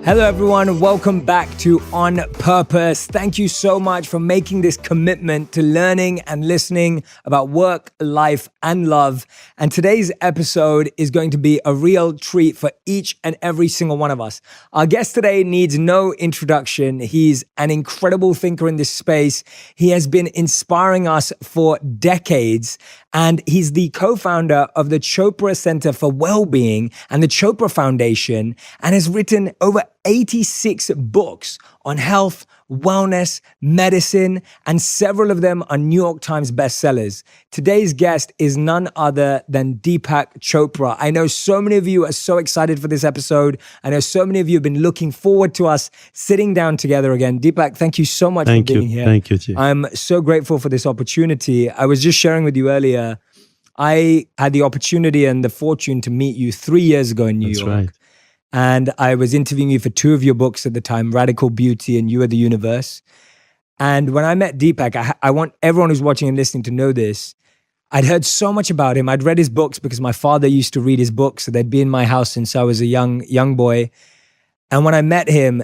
Hello everyone, welcome back to On Purpose. Thank you so much for making this commitment to learning and listening about work, life, and love. And today's episode is going to be a real treat for each and every single one of us. Our guest today needs no introduction. He's an incredible thinker in this space. He has been inspiring us for decades, and he's the co-founder of the Chopra Center for Wellbeing and the Chopra Foundation, and has written over 86 books on health, wellness, medicine, and several of them are New York Times bestsellers. Today's guest is none other than Deepak Chopra. I know so many of you are so excited for this episode. I know so many of you have been looking forward to us sitting down together again. Deepak, thank you so much for being here. Thank you, Jay. I'm so grateful for this opportunity. I was just sharing with you earlier, I had the opportunity and the fortune to meet you 3 years ago in New York. That's right. And I was interviewing you for two of your books at the time, Radical Beauty and You Are the Universe. And when I met Deepak, I want everyone who's watching and listening to know this. I'd heard so much about him. I'd read his books because my father used to read his books. So they'd be in my house since I was a young boy. And when I met him,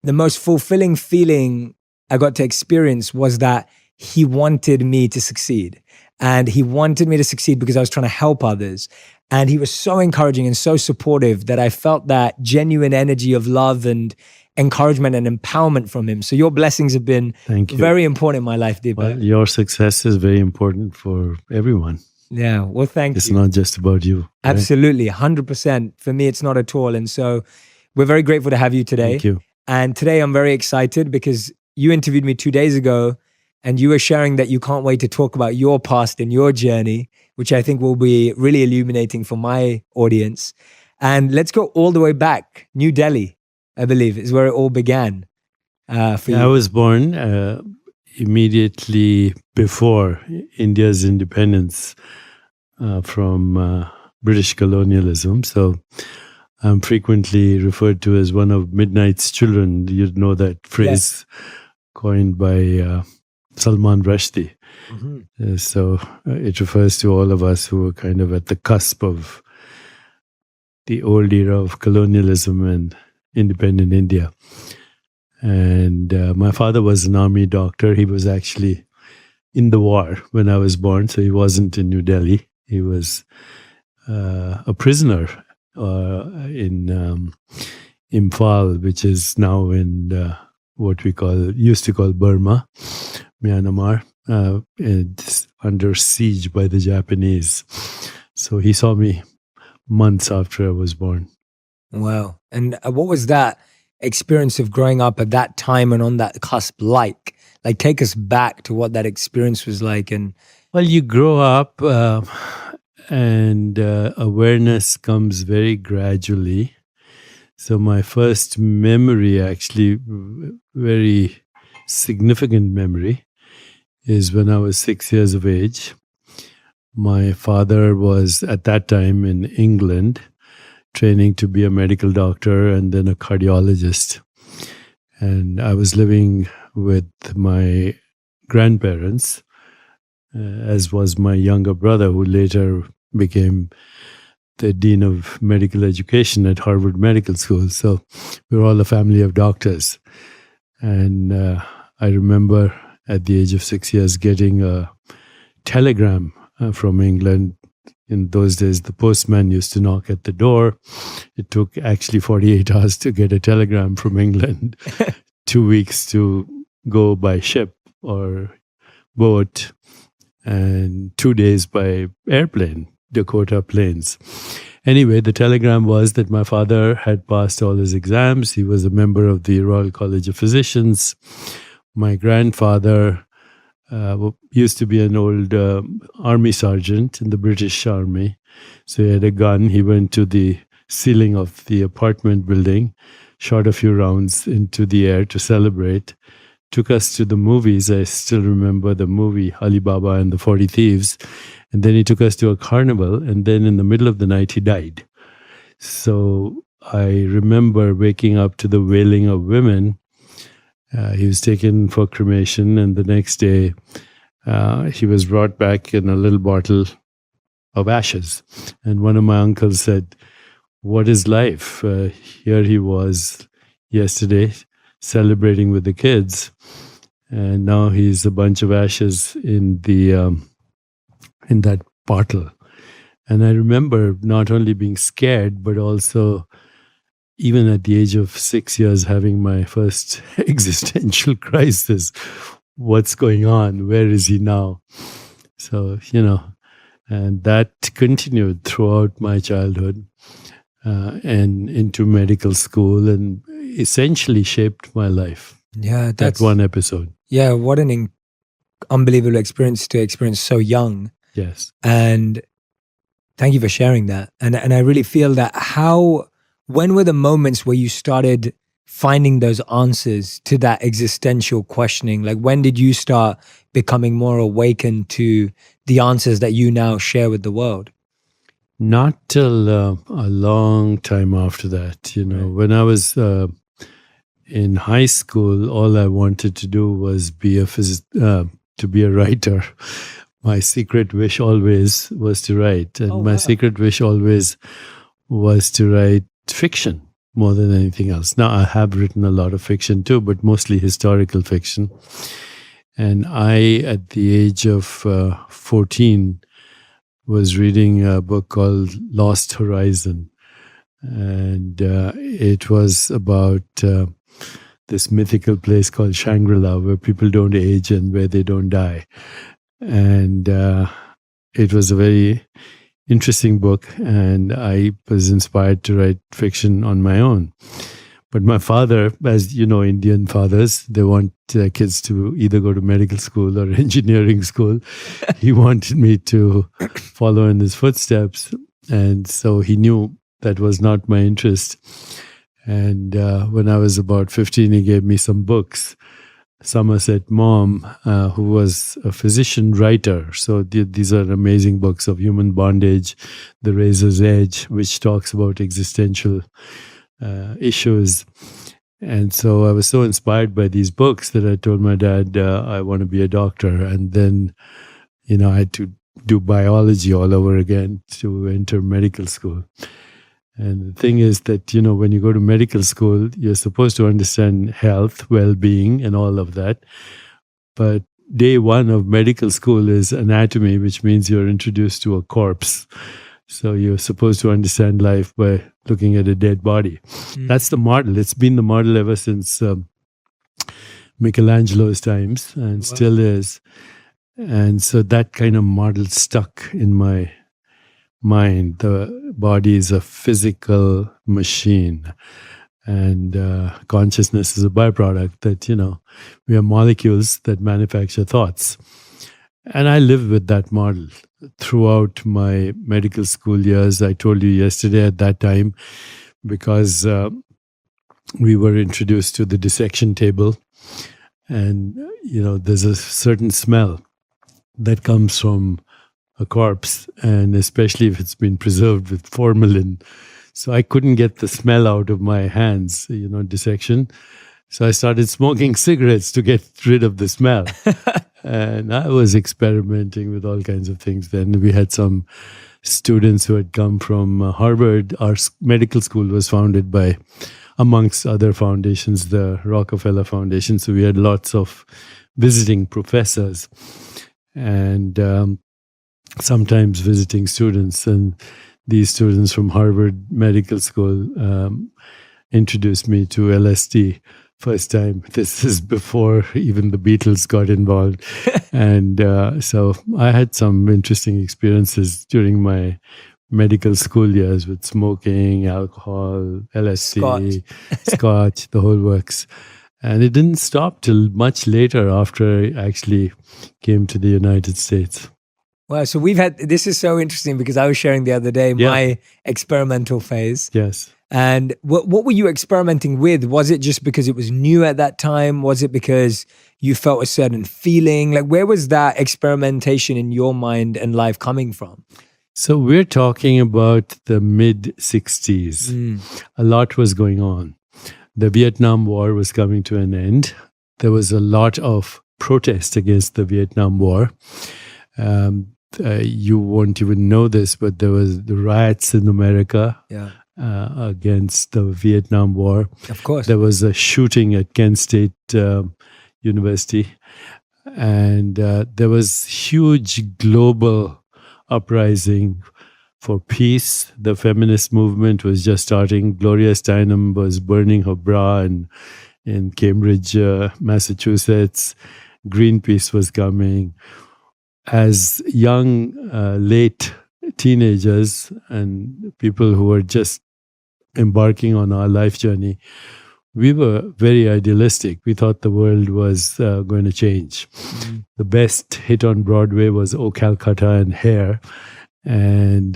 the most fulfilling feeling I got to experience was that he wanted me to succeed. And he wanted me to succeed because I was trying to help others. And he was so encouraging and so supportive that I felt that genuine energy of love and encouragement and empowerment from him. So your blessings have been very important in my life, Deepak. Well, your success is very important for everyone. Yeah, well, thank you. It's not just about you. Right? Absolutely, 100%. For me, it's not at all. And so we're very grateful to have you today. Thank you. And today I'm very excited because you interviewed me 2 days ago and you were sharing that you can't wait to talk about your past and your journey, which I think will be really illuminating for my audience. And let's go all the way back. New Delhi, I believe, is where it all began for you. I was born immediately before India's independence from British colonialism. So I'm frequently referred to as one of Midnight's children. You know that phrase coined by Salman Rushdie. Mm-hmm. So it refers to all of us who were kind of at the cusp of the old era of colonialism and independent India. And my father was an army doctor. He was actually in the war when I was born, so he wasn't in New Delhi. He was a prisoner in Imphal, which is now in what we used to call Burma, Myanmar. It's under siege by the Japanese. So he saw me months after I was born. Wow. And what was that experience of growing up at that time and on that cusp like? Like, take us back to what that experience was like. And well, you grow up and awareness comes very gradually. So my first memory, actually very significant memory, is when I was 6 years of age. My father was at that time in England training to be a medical doctor and then a cardiologist. And I was living with my grandparents, as was my younger brother, who later became the dean of medical education at Harvard Medical School. So we were all a family of doctors. And I remember at the age of 6 years getting a telegram from England. In those days, the postman used to knock at the door. It took actually 48 hours to get a telegram from England, 2 weeks to go by ship or boat, and 2 days by airplane, Dakota Plains. Anyway, the telegram was that my father had passed all his exams. He was a member of the Royal College of Physicians. My grandfather used to be an old army sergeant in the British Army. So he had a gun. He went to the ceiling of the apartment building, shot a few rounds into the air to celebrate, took us to the movies. I still remember the movie Ali Baba and the 40 Thieves. And then he took us to a carnival. And then in the middle of the night, he died. So I remember waking up to the wailing of women. He was taken for cremation, and the next day he was brought back in a little bottle of ashes. And one of my uncles said, "What is life?" Here he was, yesterday, celebrating with the kids, and now he's a bunch of ashes in the in that bottle. And I remember not only being scared, but also, even at the age of 6 years, having my first existential crisis. What's going on? Where is he now? So, and that continued throughout my childhood and into medical school, and essentially shaped my life. Yeah, that one episode. Yeah, what an unbelievable experience to experience so young. Yes. And thank you for sharing that. And I really feel that when were the moments where you started finding those answers to that existential questioning? Like, when did you start becoming more awakened to the answers that you now share with the world? Not till a long time after that. Right. When I was in high school, all I wanted to do was to be a writer. My secret wish always was to write. And my secret wish always was to write fiction more than anything else. Now, I have written a lot of fiction too, but mostly historical fiction. And I, at the age of 14, was reading a book called Lost Horizon. And it was about this mythical place called Shangri-La, where people don't age and where they don't die. And it was a very interesting book, and I was inspired to write fiction on my own. But my father, as you know, Indian fathers, they want their kids to either go to medical school or engineering school. He wanted me to follow in his footsteps. And so he knew that was not my interest. And when I was about 15, he gave me some books. Somerset Maugham, who was a physician writer. So these are amazing books of human bondage, The Razor's Edge, which talks about existential issues. And so I was so inspired by these books that I told my dad, I want to be a doctor. And then, I had to do biology all over again to enter medical school. And the thing is that, when you go to medical school, you're supposed to understand health, well-being, and all of that. But day one of medical school is anatomy, which means you're introduced to a corpse. So you're supposed to understand life by looking at a dead body. Mm. That's the model. It's been the model ever since Michelangelo's times, and still is. And so that kind of model stuck in my mind. The body is a physical machine, and consciousness is a byproduct. That we are molecules that manufacture thoughts. And I lived with that model throughout my medical school years. I told you yesterday, at that time, because we were introduced to the dissection table, and there's a certain smell that comes from a corpse, and especially if it's been preserved with formalin. So I couldn't get the smell out of my hands, dissection. So I started smoking cigarettes to get rid of the smell. And I was experimenting with all kinds of things. Then we had some students who had come from Harvard. Our medical school was founded by, amongst other foundations, the Rockefeller Foundation. So we had lots of visiting professors and sometimes visiting students. And these students from Harvard Medical School introduced me to LSD first time. This is before even the Beatles got involved. And so I had some interesting experiences during my medical school years with smoking, alcohol, LSD, scotch, the whole works. And it didn't stop till much later, after I actually came to the United States. Wow, so this is so interesting, because I was sharing the other day my experimental phase. Yes. And what were you experimenting with? Was it just because it was new at that time? Was it because you felt a certain feeling? Like, where was that experimentation in your mind and life coming from? So we're talking about the mid-60s. A lot was going on. The Vietnam War was coming to an end. There was a lot of protest against the Vietnam War. You won't even know this, but there was the riots in America against the Vietnam War. Of course. There was a shooting at Kent State University, and there was huge global uprising for peace. The feminist movement was just starting. Gloria Steinem was burning her bra in Cambridge, Massachusetts. Greenpeace was coming. As young, late teenagers and people who were just embarking on our life journey, we were very idealistic. We thought the world was going to change. The best hit on Broadway was Oh Calcutta and Hair, and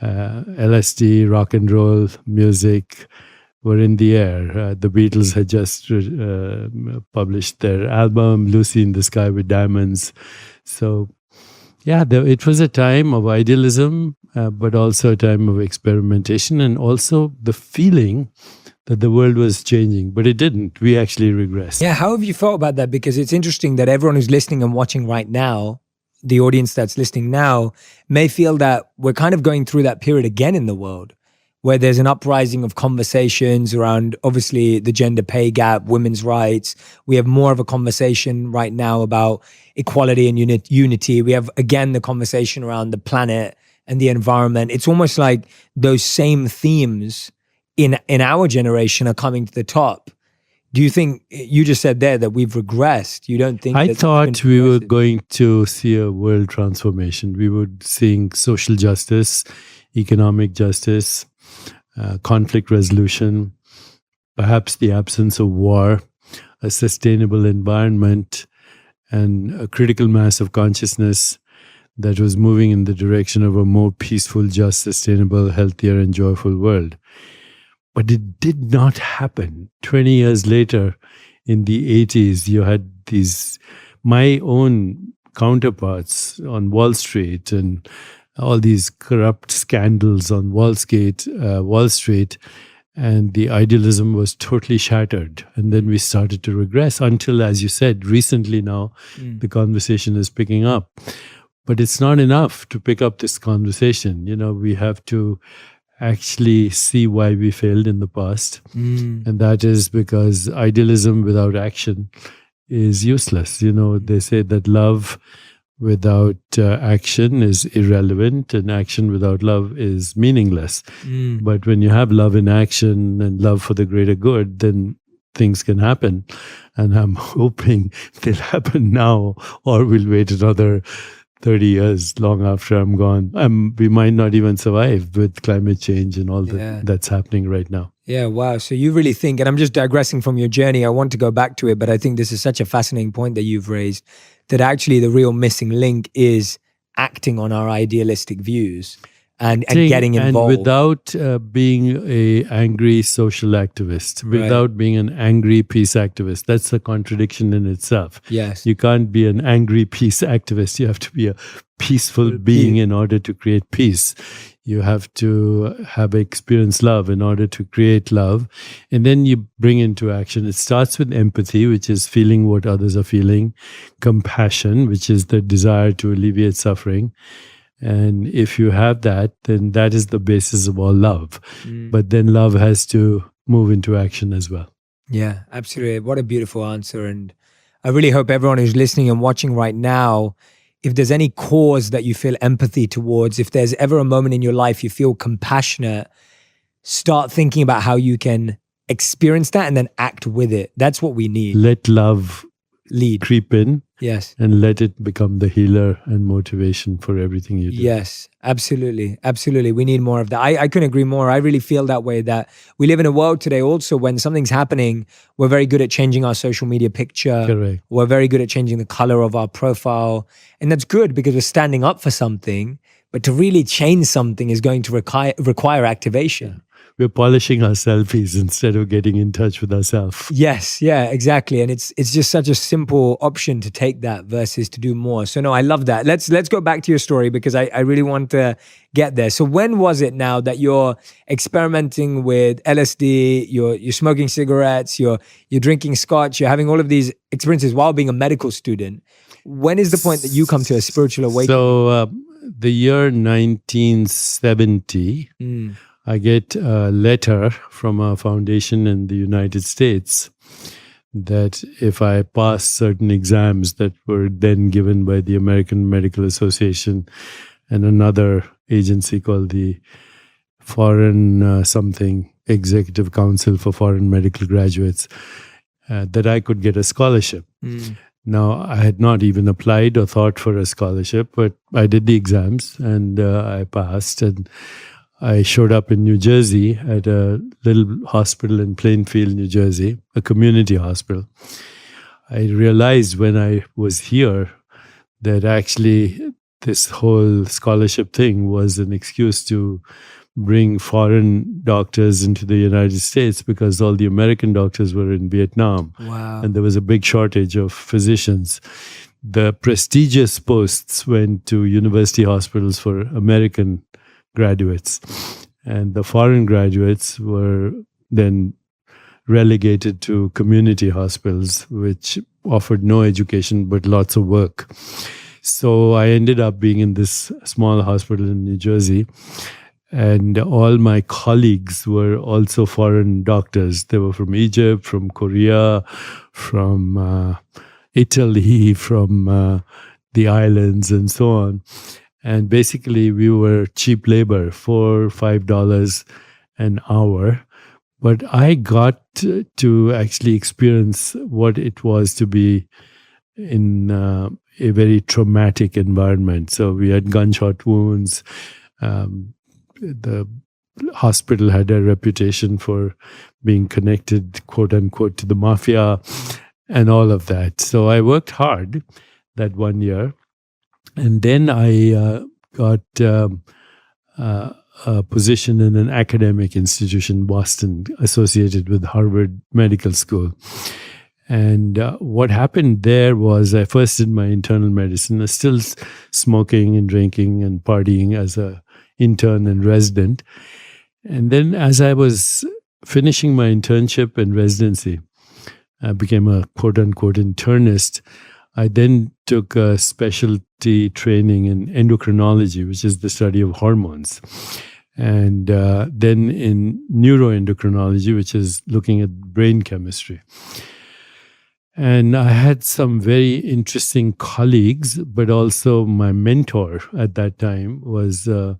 LSD, rock and roll music were in the air. The Beatles had just published their album, Lucy in the Sky with Diamonds. So, yeah, it was a time of idealism, but also a time of experimentation, and also the feeling that the world was changing, but it didn't. We actually regressed. Yeah, how have you felt about that? Because it's interesting that everyone who's listening and watching right now, the audience that's listening now, may feel that we're kind of going through that period again in the world, where there's an uprising of conversations around, obviously, the gender pay gap, women's rights. We have more of a conversation right now about equality and unity. We have, again, the conversation around the planet and the environment. It's almost like those same themes in our generation are coming to the top. Do you think, you just said there that we've regressed? You don't think I thought we were going to see a world transformation. We were seeing social justice, economic justice, conflict resolution, perhaps the absence of war, a sustainable environment, and a critical mass of consciousness that was moving in the direction of a more peaceful, just, sustainable, healthier, and joyful world. But it did not happen. 20 years later, in the 80s, you had my own counterparts on Wall Street and all these corrupt scandals on Wall Street, and the idealism was totally shattered. And then we started to regress until, as you said, recently now, the conversation is picking up. But it's not enough to pick up this conversation. We have to actually see why we failed in the past. And that is because idealism without action is useless. They say that love without action is irrelevant, and action without love is meaningless. But when you have love in action and love for the greater good, then things can happen. And I'm hoping they'll happen now, or we'll wait another 30 years, long after I'm gone. We might not even survive with climate change and all that's happening right now. Yeah, wow. So you really think, and I'm just digressing from your journey, I want to go back to it, but I think this is such a fascinating point that you've raised, that actually the real missing link is acting on our idealistic views and getting involved. And without being an angry social activist, without being an angry peace activist. That's a contradiction in itself. Yes. You can't be an angry peace activist. You have to be a peaceful being in order to create peace. You have to have experienced love in order to create love. And then you bring into action. It starts with empathy, which is feeling what others are feeling. Compassion, which is the desire to alleviate suffering. And if you have that, then that is the basis of all love. But then love has to move into action as well. Yeah, absolutely. What a beautiful answer. And I really hope everyone who's listening and watching right now, if there's any cause that you feel empathy towards, if there's ever a moment in your life you feel compassionate, start thinking about how you can experience that and then act with it. That's what we need. Let love lead, creep in. Yes. And let it become the healer and motivation for everything you do. Yes, absolutely. Absolutely. We need more of that. I couldn't agree more. I really feel that way, that we live in a world today also when something's happening, we're very good at changing our social media picture. Correct. We're very good at changing the color of our profile. And that's good because we're standing up for something. But to really change something is going to require activation. Yeah. We're polishing our selfies instead of getting in touch with ourselves. Yes, yeah, exactly. And it's just such a simple option to take that versus to do more. So no, I love that. Let's go back to your story because I really want to get there. So when was it now that you're experimenting with LSD, you're smoking cigarettes, you're drinking scotch, you're having all of these experiences while being a medical student? When is the point that you come to a spiritual awakening? So the year 1970, I get a letter from a foundation in the United States that if I pass certain exams that were then given by the American Medical Association and another agency called the Foreign something Executive Council for Foreign Medical Graduates, that I could get a scholarship. Now, I had not even applied or thought for a scholarship, but I did the exams and I passed. And I showed up in New Jersey at a little hospital in Plainfield, New Jersey, a community hospital. I realized when I was here that actually this whole scholarship thing was an excuse to bring foreign doctors into the United States because all the American doctors were in Vietnam. Wow. And there was a big shortage of physicians. The prestigious posts went to university hospitals for American graduates. And the foreign graduates were then relegated to community hospitals, which offered no education but lots of work. So I ended up being in this small hospital in New Jersey. And all my colleagues were also foreign doctors. They were from Egypt, from Korea, from Italy, from the islands, and so on. And basically, we were cheap labor, $4-5 an hour. But I got to actually experience what it was to be in a very traumatic environment. So we had gunshot wounds. The hospital had a reputation for being connected, quote unquote, to the mafia and all of that. So I worked hard that 1 year. And then I got a position in an academic institution in Boston associated with Harvard Medical School. And what happened there was I first did my internal medicine. I was still smoking and drinking and partying as a intern and resident. And then as I was finishing my internship and residency, I became a quote-unquote internist. I then took a specialty training in endocrinology, which is the study of hormones. And then in neuroendocrinology, which is looking at brain chemistry. And I had some very interesting colleagues, but also my mentor at that time was a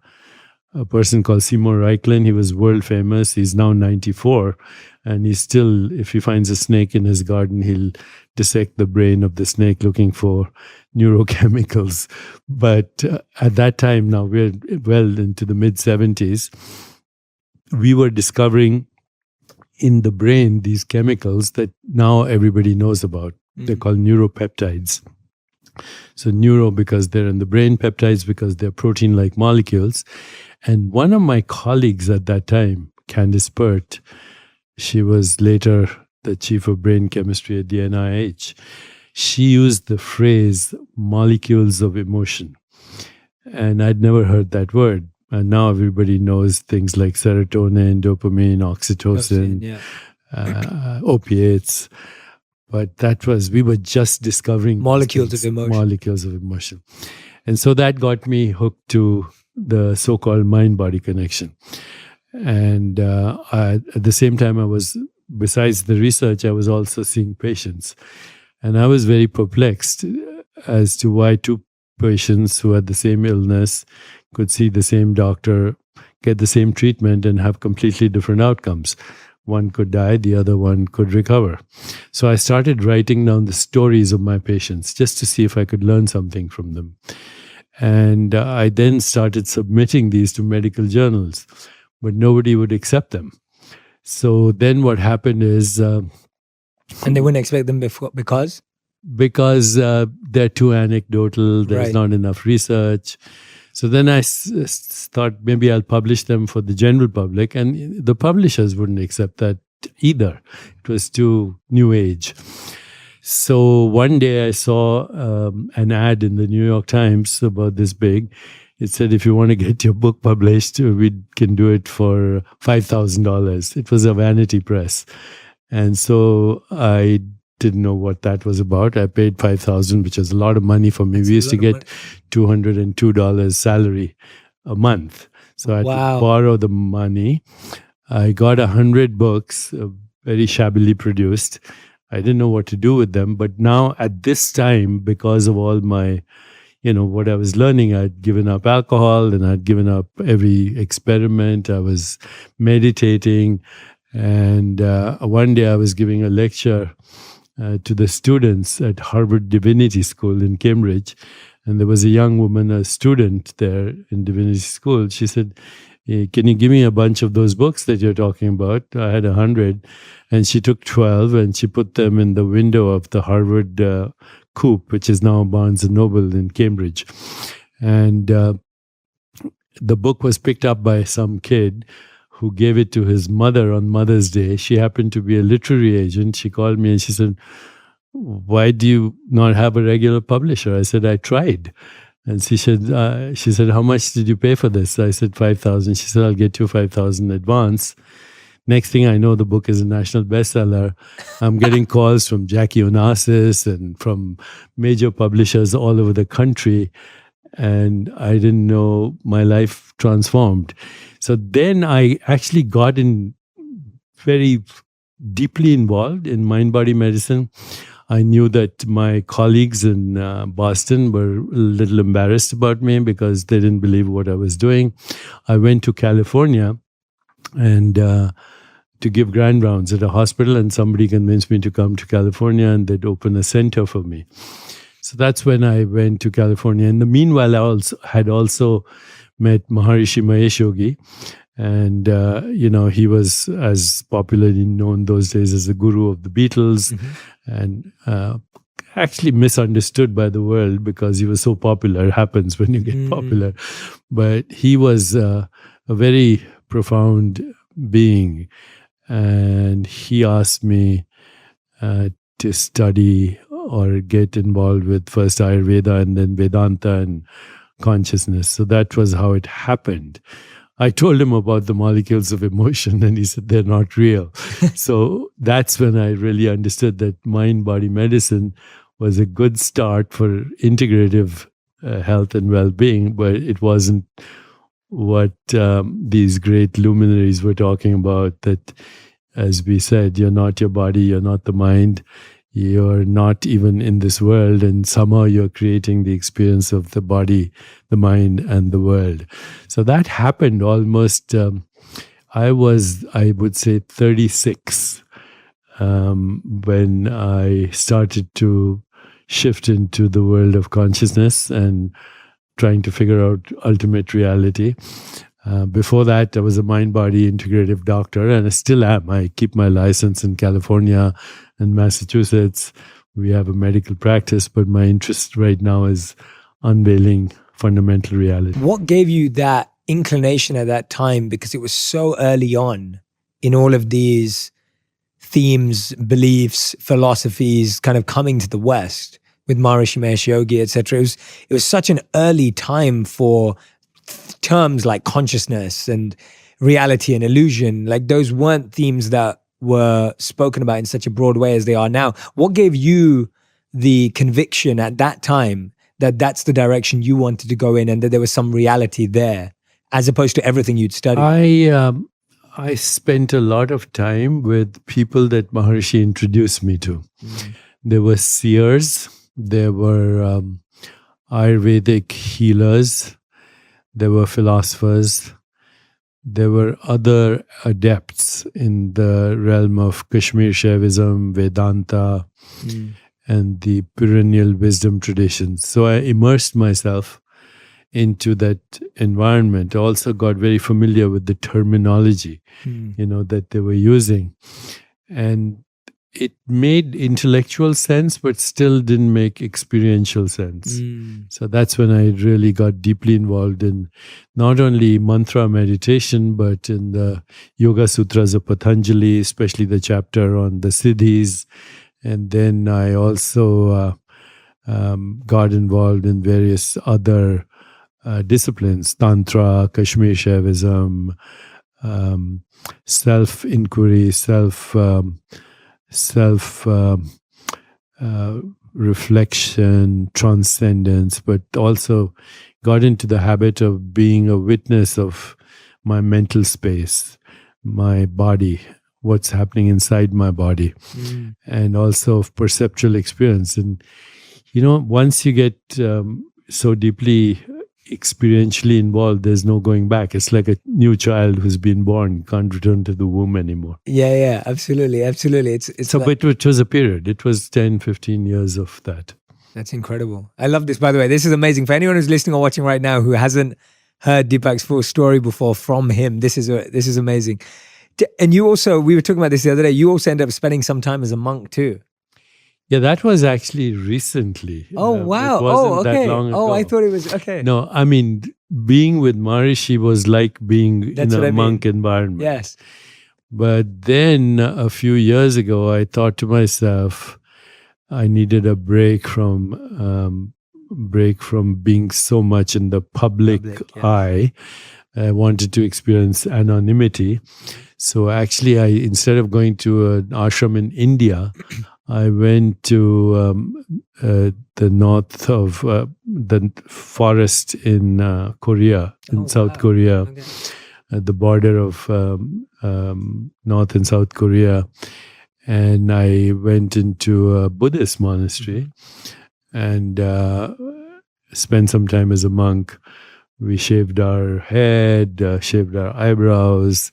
person called Seymour Reichland. He was world famous. He's now 94. And he's still, if he finds a snake in his garden, he'll dissect the brain of the snake looking for neurochemicals. But at that time, now we're well into the mid-70s, we were discovering in the brain these chemicals that now everybody knows about. They're called neuropeptides. So neuro because they're in the brain, peptides because they're protein-like molecules. And one of my colleagues at that time, Candice Pert, she was later the chief of brain chemistry at the NIH. She used the phrase molecules of emotion. And I'd never heard that word. And now everybody knows things like serotonin, dopamine, oxytocin, opiates. But that was, we were just discovering molecules of emotion. Molecules of emotion. And so that got me hooked to the so-called mind-body connection. And at the same time, I was, besides the research, I was also seeing patients. And I was very perplexed as to why two patients who had the same illness could see the same doctor, get the same treatment, and have completely different outcomes. One could die, the other one could recover. So I started writing down the stories of my patients just to see if I could learn something from them. And I then started submitting these to medical journals, but nobody would accept them. So then what happened is... and they wouldn't expect them because? Because they're too anecdotal, there's not enough research. So then I thought maybe I'll publish them for the general public, and the publishers wouldn't accept that either. It was too new age. So one day I saw an ad in the New York Times about this big. It said, if you want to get your book published, we can do it for $5,000. It was a vanity press. And so I didn't know what that was about. I paid $5,000, which was a lot of money for me. We used to get $202 salary a month. So I had to Wow. borrow the money. I got 100 books, very shabbily produced. I didn't know what to do with them. But now at this time, because of all my, what I was learning, I'd given up alcohol and I'd given up every experiment. I was meditating. And one day I was giving a lecture to the students at Harvard Divinity School in Cambridge. And there was a young woman, a student there in Divinity School. She said, can you give me a bunch of those books that you're talking about? I had 100. And she took 12 and she put them in the window of the Harvard Coop, which is now Barnes & Noble in Cambridge. And the book was picked up by some kid who gave it to his mother on Mother's Day. She happened to be a literary agent. She called me and she said, why do you not have a regular publisher? I said, I tried. And she said, how much did you pay for this? I said, 5,000. She said, I'll get you 5,000 advance. Next thing I know, the book is a national bestseller. I'm getting calls from Jackie Onassis and from major publishers all over the country. And I didn't know, my life transformed. So then I actually got very deeply involved in mind-body medicine. I knew that my colleagues in Boston were a little embarrassed about me because they didn't believe what I was doing. I went to California and to give grand rounds at a hospital, and somebody convinced me to come to California and they'd open a center for me. So that's when I went to California. In the meanwhile, I had also met Maharishi Mahesh Yogi. And, he was as popularly known those days as the guru of the Beatles, and actually misunderstood by the world because he was so popular. It happens when you get popular. But he was a very profound being. And he asked me to study or get involved with first Ayurveda and then Vedanta and consciousness. So that was how it happened. I told him about the molecules of emotion and he said they're not real. So that's when I really understood that mind-body medicine was a good start for integrative health and well-being, but it wasn't what these great luminaries were talking about, that, as we said, you're not your body, you're not the mind, you're not even in this world, and somehow you're creating the experience of the body, the mind, and the world. So that happened almost, I would say, 36 when I started to shift into the world of consciousness and trying to figure out ultimate reality. Before that, I was a mind-body integrative doctor, and I still am. I keep my license in California and Massachusetts. We have a medical practice, but my interest right now is unveiling fundamental reality. What gave you that inclination at that time? Because it was so early on in all of these themes, beliefs, philosophies kind of coming to the West with Maharishi Mahesh Yogi, etc. It was such an early time for terms like consciousness and reality and illusion. Like, those weren't themes that were spoken about in such a broad way as they are now. What gave you the conviction at that time that that's the direction you wanted to go in and that there was some reality there, as opposed to everything you'd studied? I spent a lot of time with people that Maharishi introduced me to. There were seers, there were Ayurvedic healers, there were philosophers, there were other adepts in the realm of Kashmir Shaivism, Vedanta, and the perennial wisdom traditions. So I immersed myself into that environment. I also got very familiar with the terminology, that they were using. And it made intellectual sense, but still didn't make experiential sense. So that's when I really got deeply involved in not only mantra meditation, but in the Yoga Sutras of Patanjali, especially the chapter on the Siddhis. And then I also got involved in various other disciplines, Tantra, Kashmir Shaivism, self-inquiry, reflection, transcendence, but also got into the habit of being a witness of my mental space, my body, what's happening inside my body, and also of perceptual experience. And, once you get so deeply experientially involved, there's no going back. It's like a new child who's been born, can't return to the womb anymore. Yeah, absolutely. It's so, but it was a period. It was 10, 15 years of that. That's incredible. I love this, by the way. This is amazing. For anyone who's listening or watching right now who hasn't heard Deepak's full story before from him, this is amazing. And you also, we were talking about this the other day, you also ended up spending some time as a monk too. Yeah, that was actually recently. Oh, wow. It wasn't okay. that long ago. Oh, I thought it was, okay. No, I mean, being with Maharishi was like being in a monk environment. Yes. But then a few years ago, I thought to myself, I needed a break from being so much in the public eye. I wanted to experience anonymity. So actually, instead of going to an ashram in India, I went to the north of the forest in Korea, in South Korea, at the border of North and South Korea. And I went into a Buddhist monastery and spent some time as a monk. We shaved our head, shaved our eyebrows,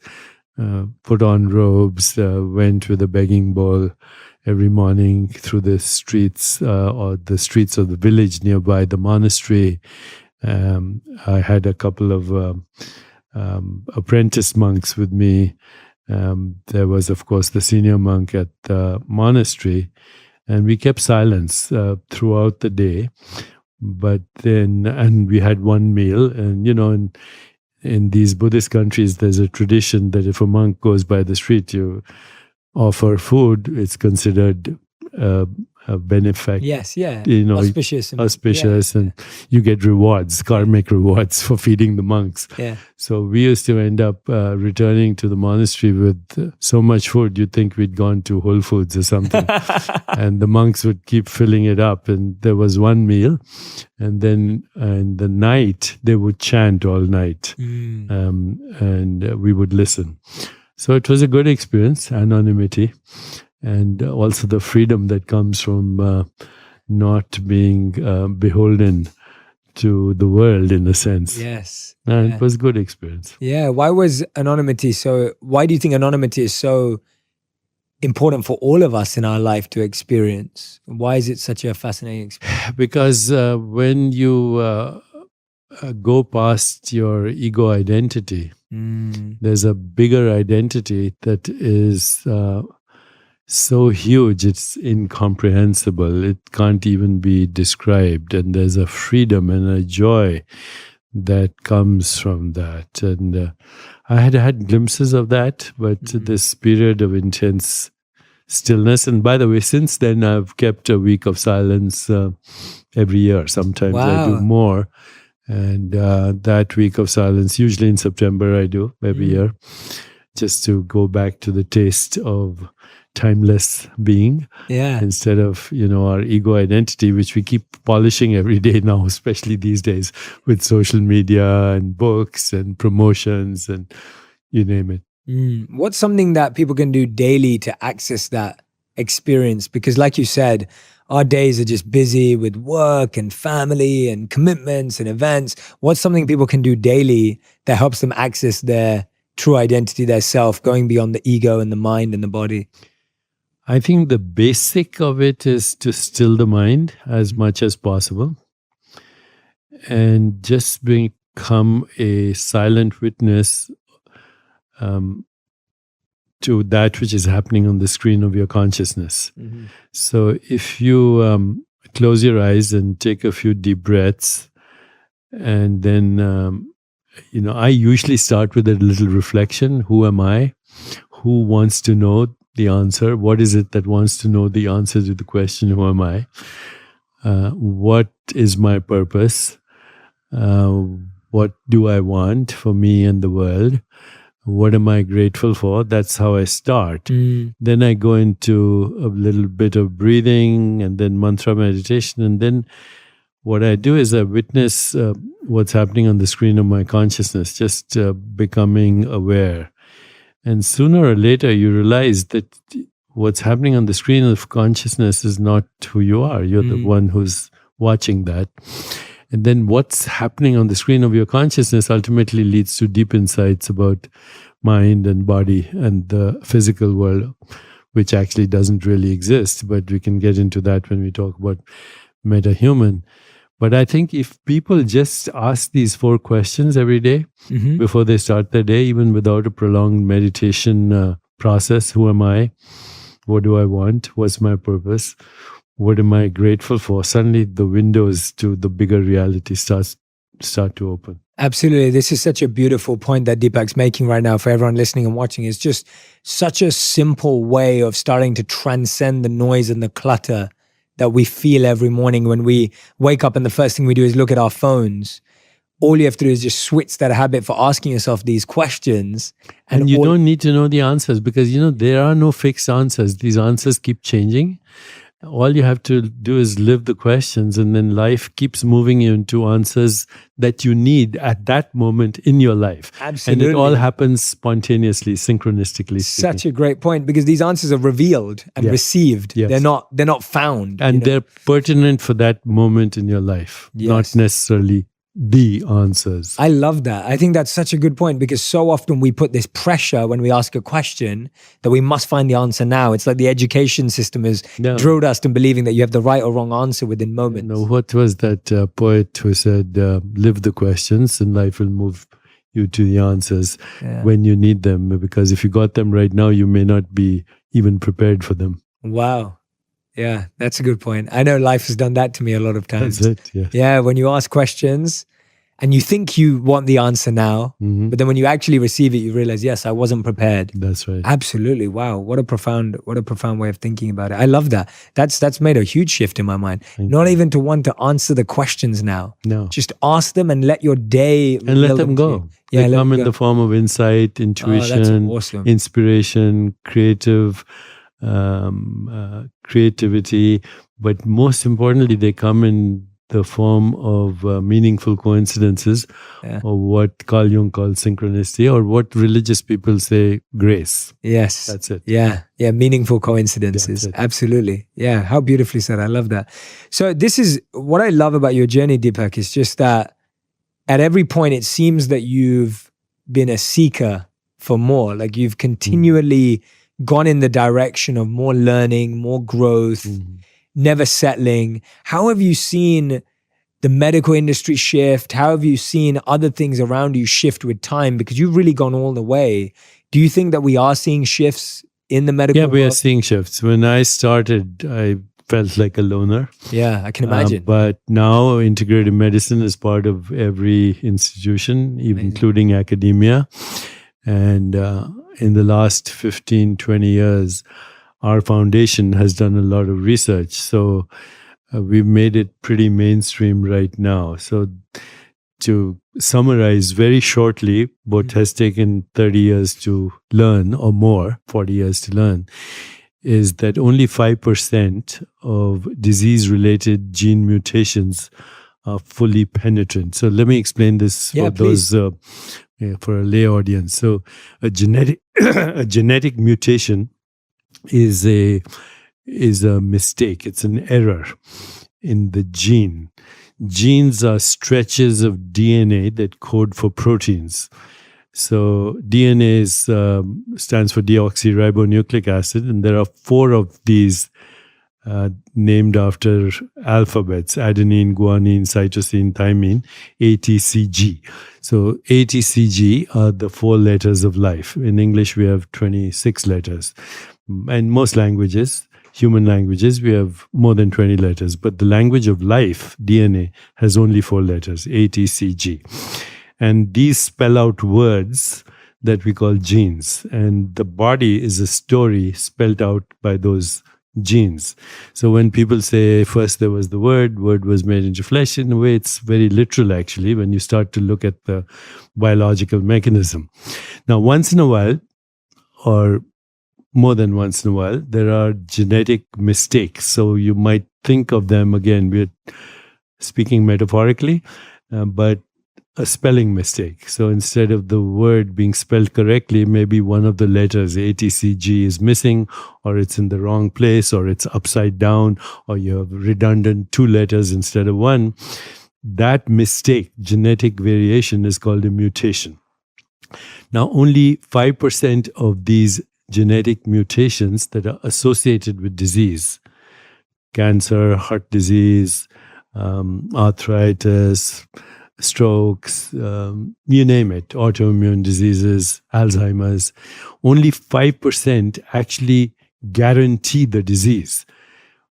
put on robes, went with a begging bowl every morning through the streets or the streets of the village nearby the monastery. I had a couple of apprentice monks with me. There was, of course, the senior monk at the monastery, and we kept silence throughout the day. But then, and we had one meal, and in these Buddhist countries, there's a tradition that if a monk goes by the street, you offer food. It's considered a benefact. Yes, yeah. Auspicious, and you get rewards, karmic rewards for feeding the monks. Yeah. So we used to end up returning to the monastery with so much food, you'd think we'd gone to Whole Foods or something. And the monks would keep filling it up. And there was one meal. And then in the night, they would chant all night. And we would listen. So it was a good experience, anonymity. And also the freedom that comes from not being beholden to the world, in a sense. Yes. And it was a good experience. Yeah. Why do you think anonymity is so important for all of us in our life to experience? Why is it such a fascinating experience? Because when you go past your ego identity, there's a bigger identity that is so huge, it's incomprehensible. It can't even be described. And there's a freedom and a joy that comes from that. And I had glimpses of that, but this period of intense stillness. And by the way, since then, I've kept a week of silence every year. Sometimes I do more. And that week of silence, usually in September, I do every year, just to go back to the taste of timeless being, instead of our ego identity, which we keep polishing every day now, especially these days with social media and books and promotions and you name it. What's something that people can do daily to access that experience? Because like you said, our days are just busy with work and family and commitments and events. What's something people can do daily that helps them access their true identity, their self, going beyond the ego and the mind and the body? I think the basic of it is to still the mind as much as possible and just become a silent witness to that which is happening on the screen of your consciousness. So if you close your eyes and take a few deep breaths, and then, I usually start with a little reflection. Who am I? Who wants to know the answer? What is it that wants to know the answer to the question, who am I? What is my purpose? What do I want for me and the world? What am I grateful for? That's how I start. Mm. Then I go into a little bit of breathing and then mantra meditation. And then what I do is I witness what's happening on the screen of my consciousness, just becoming aware. And sooner or later, you realize that what's happening on the screen of consciousness is not who you are. You're the one who's watching that. And then what's happening on the screen of your consciousness ultimately leads to deep insights about mind and body and the physical world, which actually doesn't really exist. But we can get into that when we talk about meta-human. But I think if people just ask these 4 questions every day before they start their day, even without a prolonged meditation process, who am I? What do I want? What's my purpose? What am I grateful for? Suddenly the windows to the bigger reality start to open. Absolutely. This is such a beautiful point that Deepak's making right now for everyone listening and watching. It's just such a simple way of starting to transcend the noise and the clutter that we feel every morning when we wake up and the first thing we do is look at our phones. All you have to do is just switch that habit for asking yourself these questions. And you don't need to know the answers because, there are no fixed answers. These answers keep changing. All you have to do is live the questions, and then life keeps moving you into answers that you need at that moment in your life. Absolutely. And it all happens spontaneously, synchronistically. Such a great point, because these answers are revealed and received. Yes. They're not found. And they're pertinent for that moment in your life, not necessarily the answers. I love that. I think that's such a good point, because so often we put this pressure when we ask a question that we must find the answer now. It's like the education system has drilled us in believing that you have the right or wrong answer within moments. What was that poet who said, live the questions and life will move you to the answers when you need them, because if you got them right now, you may not be even prepared for them. Wow. Yeah, that's a good point. I know life has done that to me a lot of times. That's it, yes. Yeah, when you ask questions and you think you want the answer now, but then when you actually receive it, you realize, yes, I wasn't prepared. That's right. Absolutely. Wow. What a profound way of thinking about it. I love that. That's made a huge shift in my mind. Not even to want to answer the questions now. No. Just ask them and let your day and let them go. They come in the form of insight, intuition, awesome. inspiration, creativity, but most importantly, they come in the form of meaningful coincidences, or what Carl Jung calls synchronicity, or what religious people say grace. Yes. That's it. Yeah. Yeah. Meaningful coincidences. Absolutely. Yeah. How beautifully said. I love that. So this is what I love about your journey, Deepak, is just that at every point, it seems that you've been a seeker for more. Like you've continually gone in the direction of more learning, more growth, never settling. How have you seen the medical industry shift? How have you seen other things around you shift with time? Because you've really gone all the way. Do you think that we are seeing shifts in the medical world? Yeah, we are seeing shifts. When I started, I felt like a loner. Yeah, I can imagine. But now integrative medicine is part of every institution, even including academia. And in the last 15, 20 years, our foundation has done a lot of research. So we've made it pretty mainstream right now. So to summarize very shortly, what has taken 30 years to learn or more, 40 years to learn, is that only 5% of disease-related gene mutations are fully penetrant. So let me explain this for those for a lay audience. So a genetic mutation is a mistake. It's an error in the gene. Genes are stretches of DNA that code for proteins. So DNA stands for deoxyribonucleic acid, and there are 4 of these named after alphabets: adenine, guanine, cytosine, thymine, ATCG. So ATCG are the 4 letters of life. In English, we have 26 letters. And most languages, human languages, we have more than 20 letters. But the language of life, DNA, has only 4 letters, ATCG. And these spell out words that we call genes. And the body is a story spelled out by those genes. So when people say first there was the word was made into flesh, in a way it's very literal actually when you start to look at the biological mechanism. Now, once in a while, or more than once in a while, there are genetic mistakes. So you might think of them, again, we're speaking metaphorically, but a spelling mistake. So instead of the word being spelled correctly, maybe one of the letters ATCG is missing, or it's in the wrong place, or it's upside down, or you have redundant 2 letters instead of 1. That mistake, genetic variation, is called a mutation. Now, only 5% of these genetic mutations that are associated with disease, cancer, heart disease, arthritis, strokes, you name it, autoimmune diseases, Alzheimer's, only 5% actually guarantee the disease,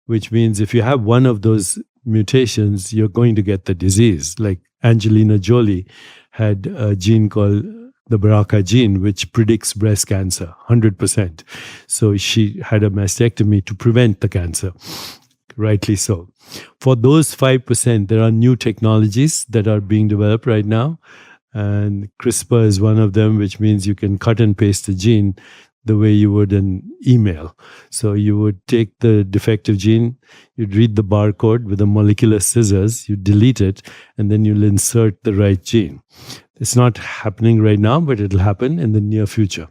which means if you have one of those mutations, you're going to get the disease. Like Angelina Jolie had a gene called the BRCA gene, which predicts breast cancer, 100%. So she had a mastectomy to prevent the cancer. Rightly so. For those 5%, there are new technologies that are being developed right now. And CRISPR is one of them, which means you can cut and paste the gene the way you would an email. So you would take the defective gene, you'd read the barcode with a molecular scissors, you delete it, and then you'll insert the right gene. It's not happening right now, but it'll happen in the near future.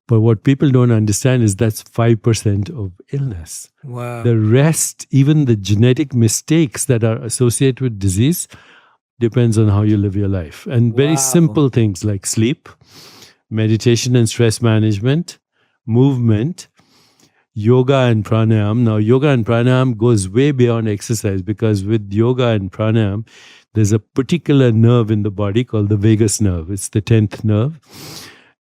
But what people don't understand is that's 5% of illness. Wow. The rest, even the genetic mistakes that are associated with disease, depends on how you live your life. And very simple things like sleep, meditation and stress management, movement, yoga and pranayam. Now, yoga and pranayam goes way beyond exercise, because with yoga and pranayam, there's a particular nerve in the body called the vagus nerve. It's the 10th nerve.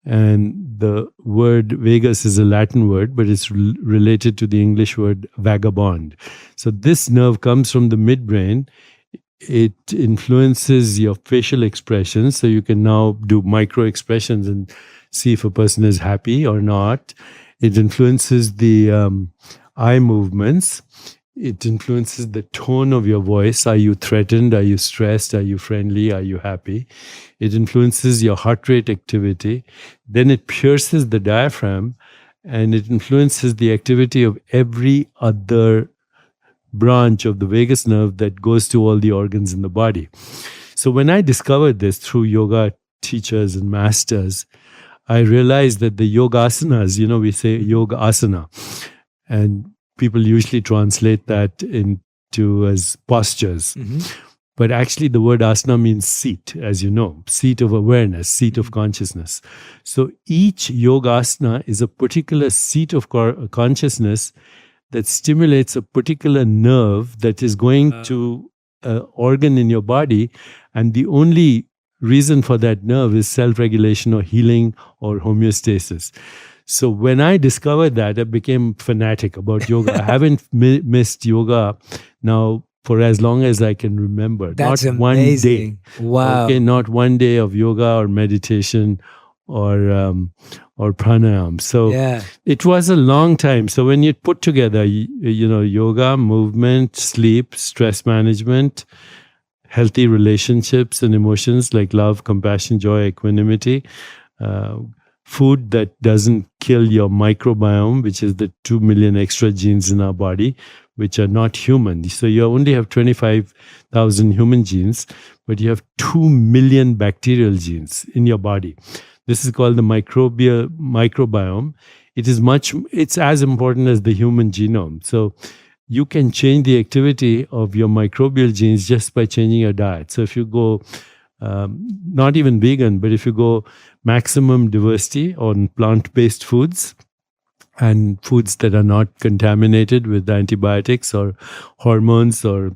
And the word vagus is a Latin word, but it's related to the English word vagabond. So this nerve comes from the midbrain. It influences your facial expressions. So you can now do micro expressions and see if a person is happy or not. It influences the eye movements. It influences the tone of your voice. Are you threatened? Are you stressed? Are you friendly? Are you happy? It influences your heart rate activity. Then it pierces the diaphragm, and it influences the activity of every other branch of the vagus nerve that goes to all the organs in the body. So when I discovered this through yoga teachers and masters, I realized that the yogasanas, we say yoga asana, and people usually translate that into as postures. Mm-hmm. But actually the word asana means seat, as you know, seat of awareness, seat of consciousness. So each yogasana is a particular seat of consciousness that stimulates a particular nerve that is going to an organ in your body. And the only reason for that nerve is self-regulation or healing or homeostasis. So when I discovered that, I became fanatic about yoga. I haven't missed yoga now for as long as I can remember. That's not amazing. One day. Wow. Okay, not one day of yoga or meditation or pranayam. So It was a long time. So when you put together, yoga, movement, sleep, stress management, healthy relationships and emotions like love, compassion, joy, equanimity, food that doesn't kill your microbiome, which is the 2 million extra genes in our body, which are not human. So you only have 25,000 human genes, but you have 2 million bacterial genes in your body. This is called the microbiome. It's as important as the human genome. So you can change the activity of your microbial genes just by changing your diet. So if you go not even vegan, but if you go maximum diversity on plant-based foods and foods that are not contaminated with antibiotics or hormones or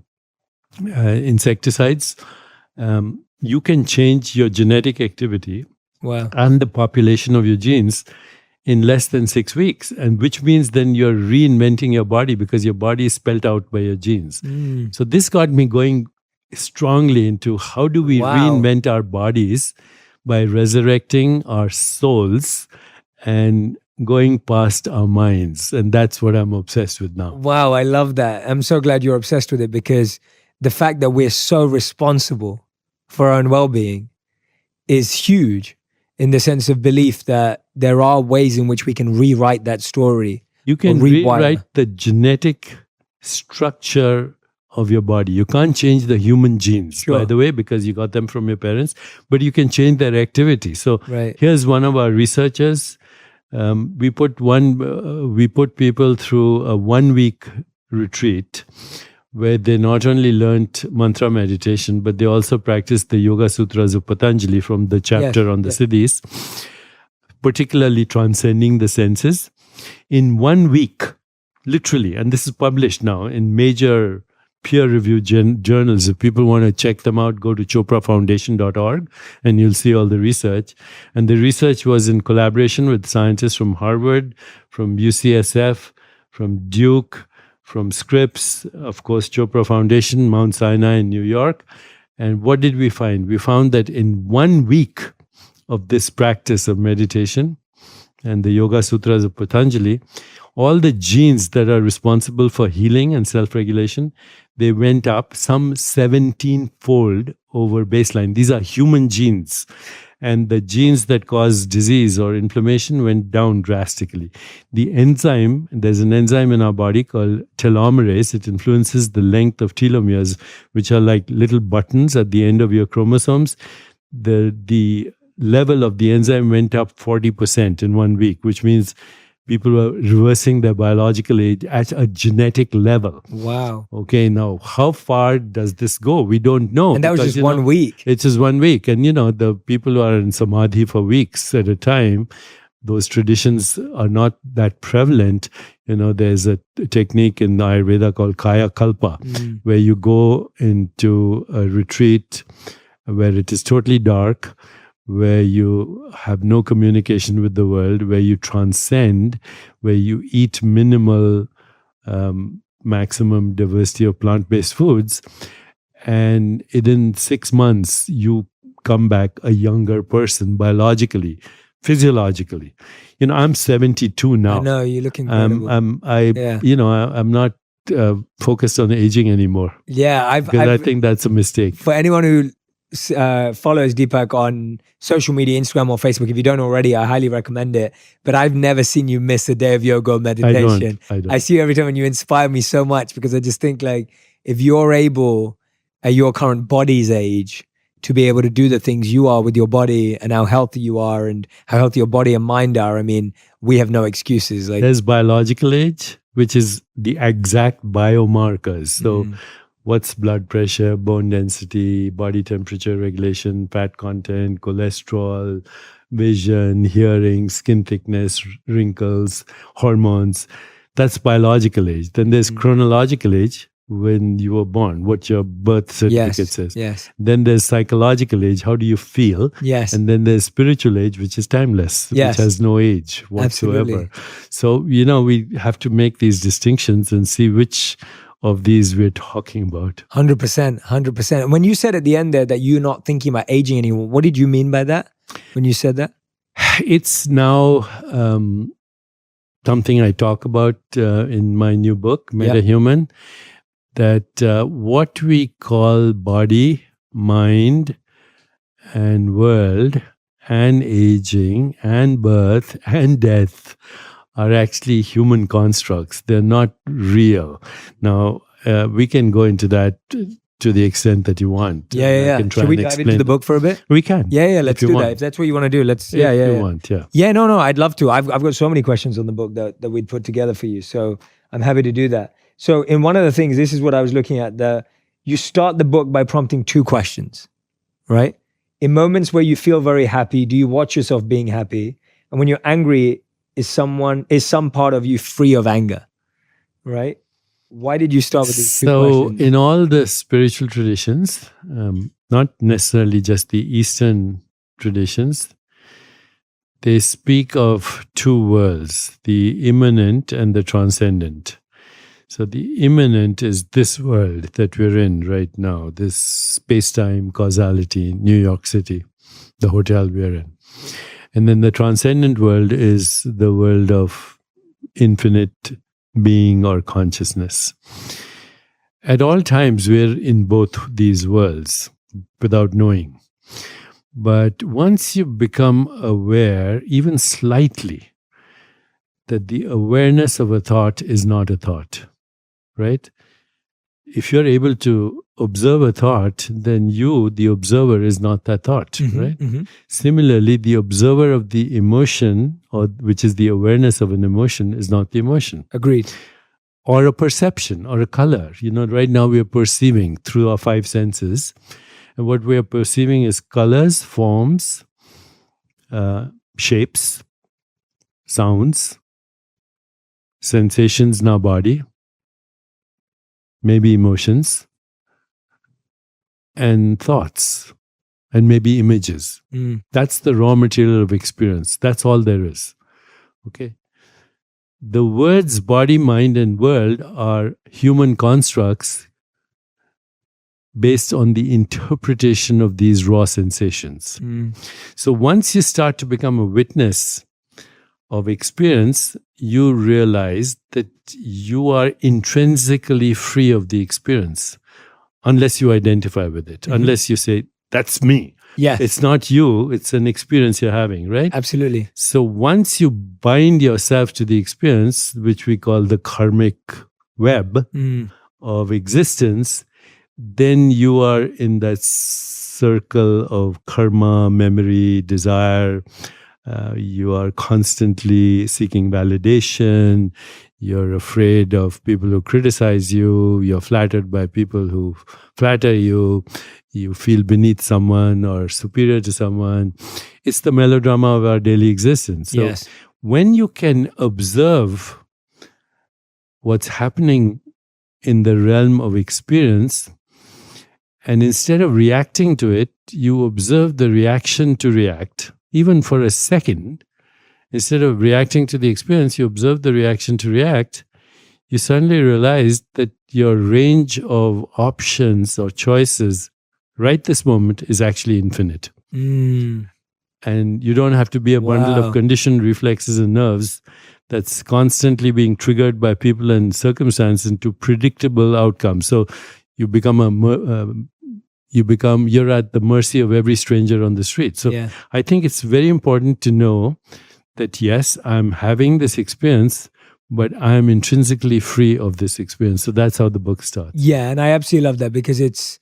insecticides, you can change your genetic activity and the population of your genes in less than 6 weeks, and which means then you're reinventing your body because your body is spelt out by your genes. So this got me going strongly into how do we reinvent our bodies by resurrecting our souls and going past our minds. And that's what I'm obsessed with now. Wow, I love that. I'm so glad you're obsessed with it, because the fact that we're so responsible for our own well-being is huge, in the sense of belief that there are ways in which we can rewrite that story. You can rewire. rewrite the genetic structure of your body. You can't change the human genes, Sure. by the way, because you got them from your parents, but you can change their activity. So Right. here's one of our researchers. We put people through a 1-week retreat where they not only learned mantra meditation, but they also practiced the Yoga Sutras of Patanjali from the chapter on the siddhis, particularly transcending the senses. In 1 week, literally, and this is published now in major peer-reviewed journals. If people want to check them out, go to choprafoundation.org and you'll see all the research. And the research was in collaboration with scientists from Harvard, from UCSF, from Duke, from Scripps, of course, Chopra Foundation, Mount Sinai in New York. And what did we find? We found that in 1 week of this practice of meditation and the Yoga Sutras of Patanjali, all the genes that are responsible for healing and self-regulation, they went up some 17-fold over baseline. These are human genes. And the genes that cause disease or inflammation went down drastically. The enzyme, there's an enzyme in our body called telomerase. It influences the length of telomeres, which are like little buttons at the end of your chromosomes. The level of the enzyme went up 40% in 1 week, which means people were reversing their biological age at a genetic level. Wow. Okay, now how far does this go? We don't know. And that was because, just 1 week. It's just 1 week. And, the people who are in samadhi for weeks at a time, those traditions are not that prevalent. There's a technique in the Ayurveda called Kaya Kalpa, where you go into a retreat where it is totally dark, where you have no communication with the world, where you transcend, where you eat minimal, maximum diversity of plant-based foods. And within 6 months, you come back a younger person biologically, physiologically. I'm 72 now. I know, you look incredible. I'm not focused on aging anymore. Yeah, I think that's a mistake. For anyone who follows Deepak on social media, Instagram or Facebook, if you don't already, I highly recommend it. But I've never seen you miss a day of yoga or meditation. I don't. I see you every time, and you inspire me so much, because I just think, like, if you're able at your current body's age to be able to do the things you are with your body, and how healthy you are and how healthy your body and mind are, I mean, we have no excuses. Like, there's biological age, which is the exact biomarkers. So what's blood pressure, bone density, body temperature regulation, fat content, cholesterol, vision, hearing, skin thickness, wrinkles, hormones. That's biological age. Then there's chronological age, when you were born, what your birth certificate says. Yes. Then there's psychological age, how do you feel? Yes. And then there's spiritual age, which is timeless, Yes. which has no age whatsoever. Absolutely. So, we have to make these distinctions and see which of these we're talking about. 100%, 100%. When you said at the end there that you're not thinking about aging anymore, what did you mean by that when you said that? It's now something I talk about in my new book, Meta-Human, that what we call body, mind, and world, and aging, and birth, and death are actually human constructs. They're not real. Now, we can go into that to the extent that you want. Yeah. Should we dive into the book for a bit? We can. Yeah, let's do want. that. If that's what you want to do, let's, If you want, yeah. Yeah, no, I'd love to. I've got so many questions on the book that we'd put together for you. So I'm happy to do that. So in one of the things, this is what I was looking at, you start the book by prompting 2 questions, right? In moments where you feel very happy, do you watch yourself being happy? And when you're angry, is some part of you free of anger, right? Why did you start with these 2 questions? So in all the spiritual traditions, not necessarily just the Eastern traditions, they speak of 2 worlds, the immanent and the transcendent. So the immanent is this world that we're in right now, this space-time causality, New York City, the hotel we're in. And then the transcendent world is the world of infinite being or consciousness. At all times, we're in both these worlds without knowing. But once you become aware, even slightly, that the awareness of a thought is not a thought, right? If you're able to observe a thought, then you, the observer, is not that thought, right? Similarly, the observer of the emotion, or which is the awareness of an emotion, is not the emotion. Agreed. Or a perception, or a color. Right now we are perceiving through our five senses. And what we are perceiving is colors, forms, shapes, sounds, sensations in our body, maybe emotions, and thoughts, and maybe images. That's the raw material of experience. That's all there is. Okay? The words body, mind, and world are human constructs based on the interpretation of these raw sensations. So once you start to become a witness of experience, you realize that you are intrinsically free of the experience, unless you identify with it, unless you say, that's me. Yes. It's not you, it's an experience you're having, right? Absolutely. So once you bind yourself to the experience, which we call the karmic web of existence, then you are in that circle of karma, memory, desire. You are constantly seeking validation. You're afraid of people who criticize you. You're flattered by people who flatter you. You feel beneath someone or superior to someone. It's the melodrama of our daily existence. So yes. When you can observe what's happening in the realm of experience, and instead of reacting to it, you observe the reaction to react, even for a second. Instead of reacting to the experience, you observe the reaction to react. You suddenly realize that your range of options or choices right this moment is actually infinite. And you don't have to be a bundle of conditioned reflexes and nerves that's constantly being triggered by people and circumstances into predictable outcomes. So you become you're at the mercy of every stranger on the street. So I think it's very important to know that yes, I'm having this experience, but I'm intrinsically free of this experience. So that's how the book starts. Yeah, and I absolutely love that, because it's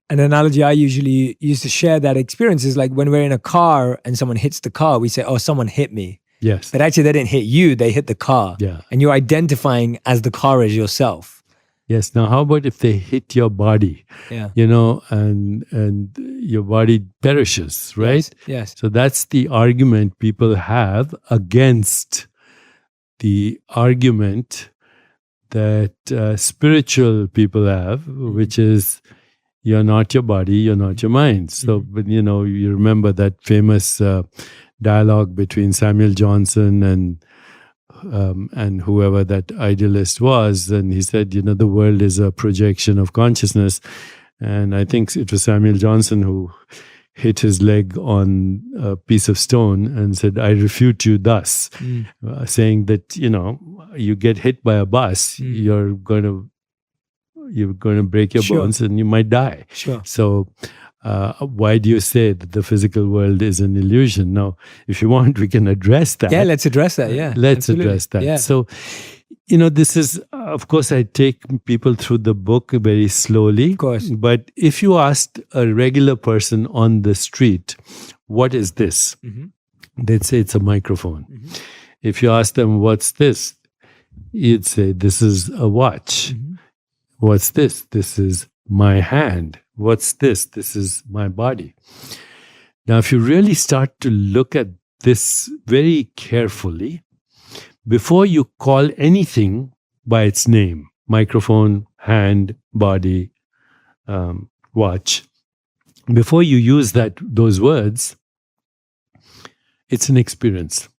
an analogy I usually used to share. That experience is like when we're in a car and someone hits the car, we say, oh, someone hit me. Yes. But actually they didn't hit you, they hit the car. Yeah. And you're identifying as the car as yourself. Yes. Now, how about if they hit your body? Yeah. And your body perishes, right? Yes. So that's the argument people have against the argument that spiritual people have, which is you're not your body, you're not your mind. So, but you remember that famous dialogue between Samuel Johnson and whoever that idealist was, and he said, the world is a projection of consciousness. And I think it was Samuel Johnson who hit his leg on a piece of stone and said, I refute you thus, saying that, you get hit by a bus, you're going to break your bones and you might die. Sure. So why do you say that the physical world is an illusion? Now, if you want, we can address that. Yeah, let's address that. Yeah, let's address that. Yeah. So, this is, of course, I take people through the book very slowly. Of course. But if you asked a regular person on the street, what is this? They'd say it's a microphone. If you ask them, what's this? You'd say, this is a watch. What's this? This is my hand. What's this? This is my body. Now, if you really start to look at this very carefully, before you call anything by its name, microphone, hand, body, watch, before you use those words, it's an experience.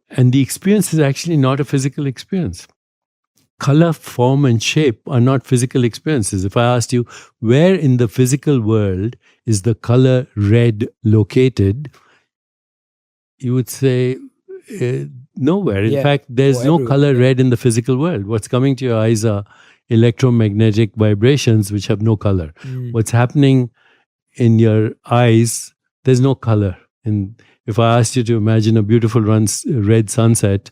And the experience is actually not a physical experience. Color, form, and shape are not physical experiences. If I asked you, where in the physical world is the color red located, you would say nowhere. In Yeah. fact, there's no everywhere. color red in the physical world. What's coming to your eyes are electromagnetic vibrations which have no color. What's happening in your eyes, there's no color. And if I asked you to imagine a beautiful red sunset,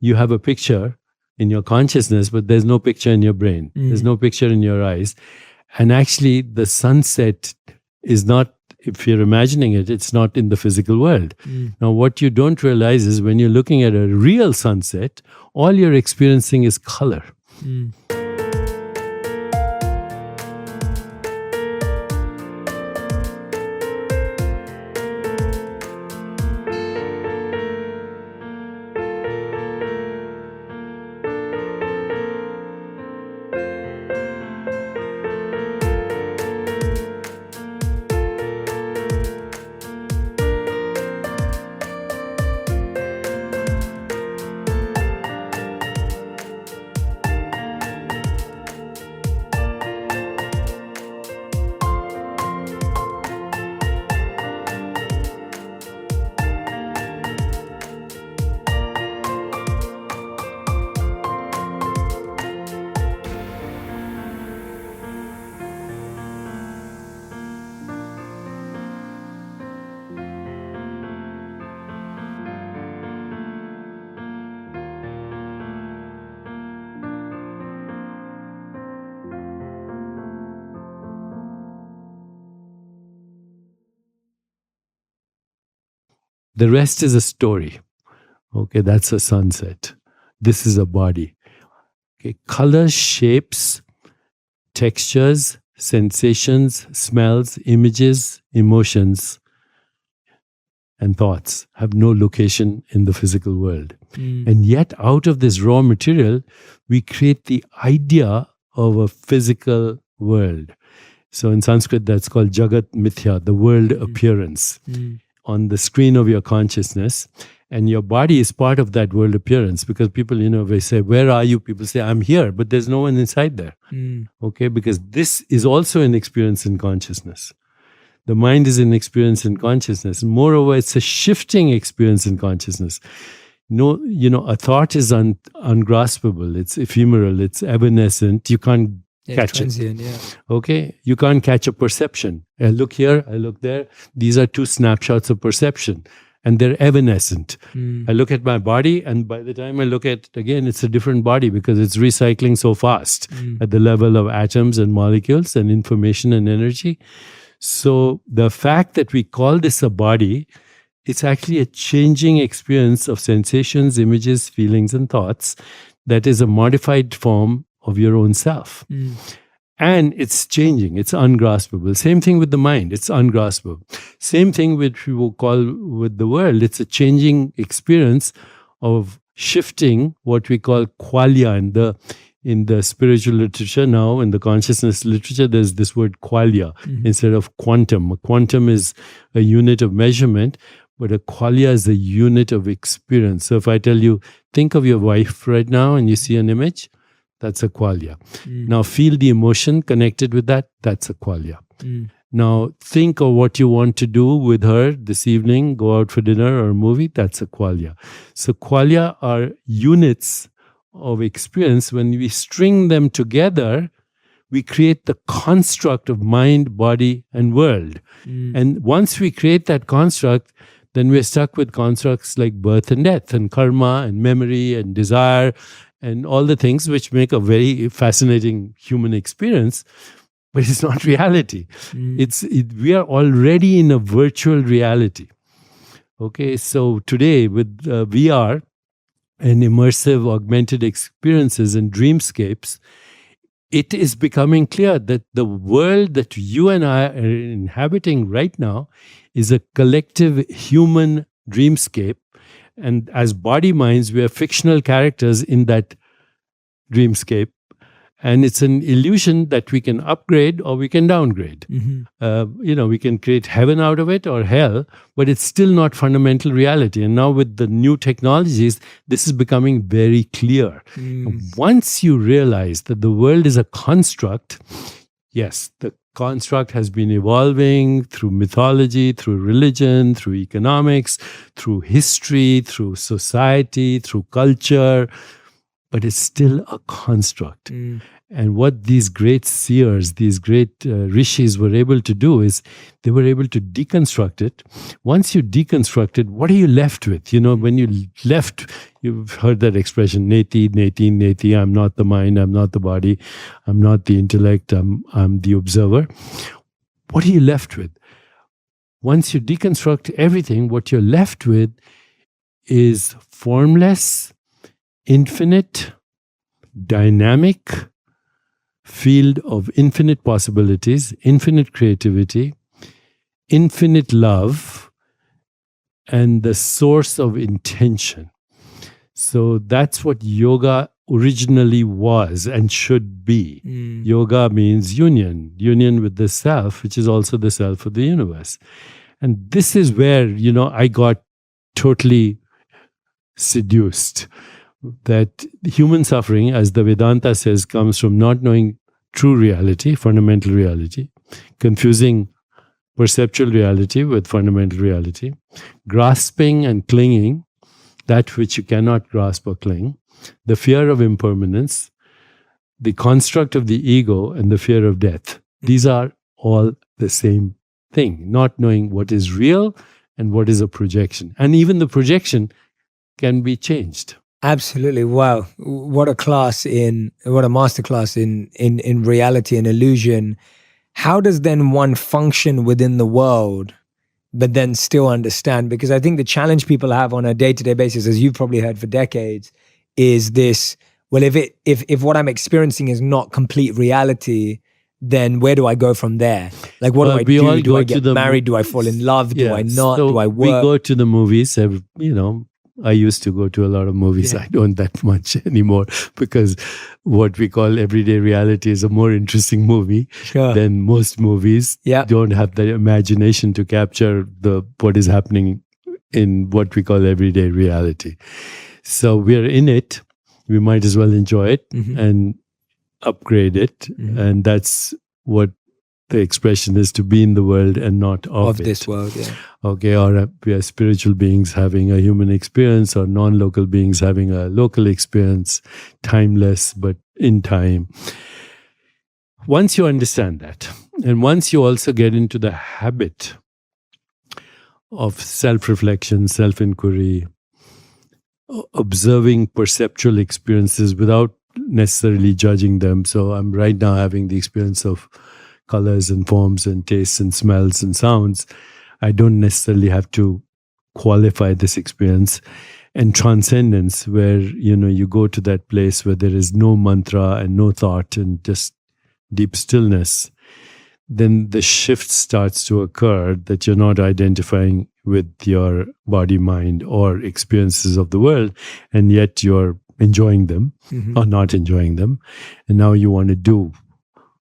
you have a picture in your consciousness, but there's no picture in your brain. There's no picture in your eyes. And actually, the sunset is not, if you're imagining it, it's not in the physical world. Now, what you don't realize is when you're looking at a real sunset, all you're experiencing is color. The rest is a story. Okay, that's a sunset. This is a body. Okay, colors, shapes, textures, sensations, smells, images, emotions, and thoughts have no location in the physical world. And yet, out of this raw material, we create the idea of a physical world. So in Sanskrit, that's called Jagat Mithya, the world appearance. On the screen of your consciousness, and your body is part of that world appearance, because people, they say, where are you? People say, I'm here, but there's no one inside there. Okay, because this is also an experience in consciousness. The mind is an experience in consciousness. Moreover, it's a shifting experience in consciousness. No, a thought is ungraspable. It's ephemeral. It's evanescent. You can't catch transient, it. Okay, you can't catch a perception. I look here, I look there. These are two snapshots of perception, and they're evanescent. I look at my body, and by the time I look at it again, it's a different body, because it's recycling so fast at the level of atoms and molecules and information and energy. So the fact that we call this a body, it's actually a changing experience of sensations, images, feelings, and thoughts that is a modified form of your own self. And it's changing, it's ungraspable. Same thing with the mind, it's ungraspable. Same thing which we will call with the world, it's a changing experience of shifting what we call qualia. In the spiritual literature now, in the consciousness literature, there's this word qualia instead of quantum. A quantum is a unit of measurement, but a qualia is a unit of experience. So if I tell you, think of your wife right now and you see an image, that's a qualia. Now feel the emotion connected with that, that's a qualia. Now think of what you want to do with her this evening, go out for dinner or a movie, that's a qualia. So qualia are units of experience. When we string them together, we create the construct of mind, body, and world. And once we create that construct, then we're stuck with constructs like birth and death and karma and memory and desire and all the things which make a very fascinating human experience, but it's not reality. We are already in a virtual reality. Okay, so today with VR and immersive augmented experiences and dreamscapes, it is becoming clear that the world that you and I are inhabiting right now is a collective human dreamscape. And as body minds, we are fictional characters in that dreamscape. And it's an illusion that we can upgrade or we can downgrade. We can create heaven out of it or hell, but it's still not fundamental reality. And now with the new technologies, this is becoming very clear. Once you realize that the world is a construct, yes, the construct has been evolving through mythology, through religion, through economics, through history, through society, through culture, but it's still a construct. And what these great seers, these great rishis were able to do is they were able to deconstruct it. Once you deconstruct it, what are you left with? You know, when you left, you've heard that expression, neti, neti, neti, I'm not the mind, I'm not the body, I'm not the intellect, I'm the observer. What are you left with? Once you deconstruct everything, what you're left with is formless, infinite, dynamic field of infinite possibilities, infinite creativity, infinite love, and the source of intention. So that's what yoga originally was and should be. Yoga means union with the self, which is also the self of the universe. And this is where, you know, I got totally seduced. That human suffering, as the Vedanta says, comes from not knowing true reality, fundamental reality, confusing perceptual reality with fundamental reality, grasping and clinging that which you cannot grasp or cling, the fear of impermanence, the construct of the ego, and the fear of death. These are all the same thing, not knowing what is real and what is a projection. And even the projection can be changed. Absolutely. Wow. What a masterclass in reality and illusion. How does then one function within the world, but then still understand? Because I think the challenge people have on a day-to-day basis, as you've probably heard for decades, is this, well, if what I'm experiencing is not complete reality, then where do I go from there? Like, what do I do? Do I get married? Do I fall in love? Do I not? So do I work? We go to the movies, I used to go to a lot of movies. I don't that much anymore because what we call everyday reality is a more interesting movie than most movies. Don't have the imagination to capture what is happening in what we call everyday reality. So we're in it. We might as well enjoy it and upgrade it. And that's what the expression is, to be in the world and not of this world. Okay, or we are spiritual beings having a human experience, or non-local beings having a local experience, timeless but in time. Once you understand that, and once you also get into the habit of self-reflection, self-inquiry, observing perceptual experiences without necessarily judging them. So I'm right now having the experience of colors and forms and tastes and smells and sounds. I don't necessarily have to qualify this experience. And transcendence, where you go to that place where there is no mantra and no thought and just deep stillness, then the shift starts to occur that you're not identifying with your body, mind, or experiences of the world, and yet you're enjoying them or not enjoying them. And now you want to do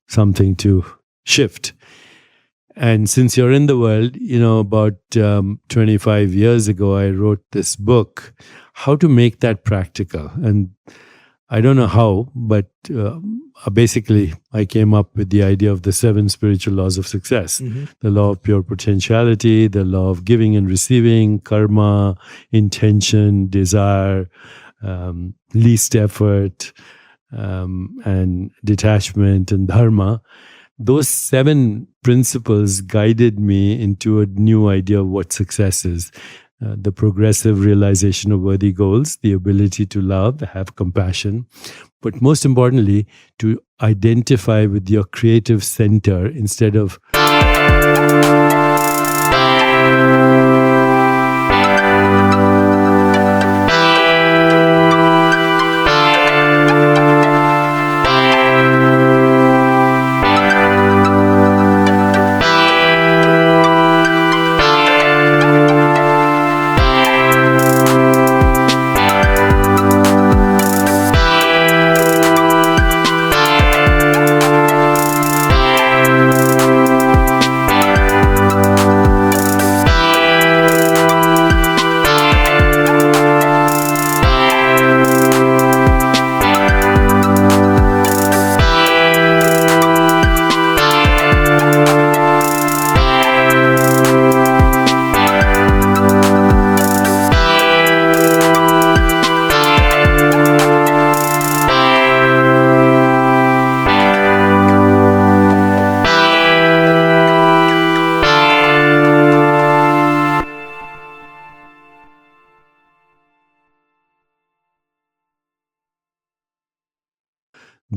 something to shift. And since you're in the world, about 25 years ago, I wrote this book, How to Make That Practical. And I don't know how, but basically I came up with the idea of the 7 spiritual laws of success. The law of pure potentiality, the law of giving and receiving, karma, intention, desire, least effort, and detachment and dharma. Those 7 principles guided me into a new idea of what success is. The progressive realization of worthy goals, the ability to love, have compassion, but most importantly, to identify with your creative center instead of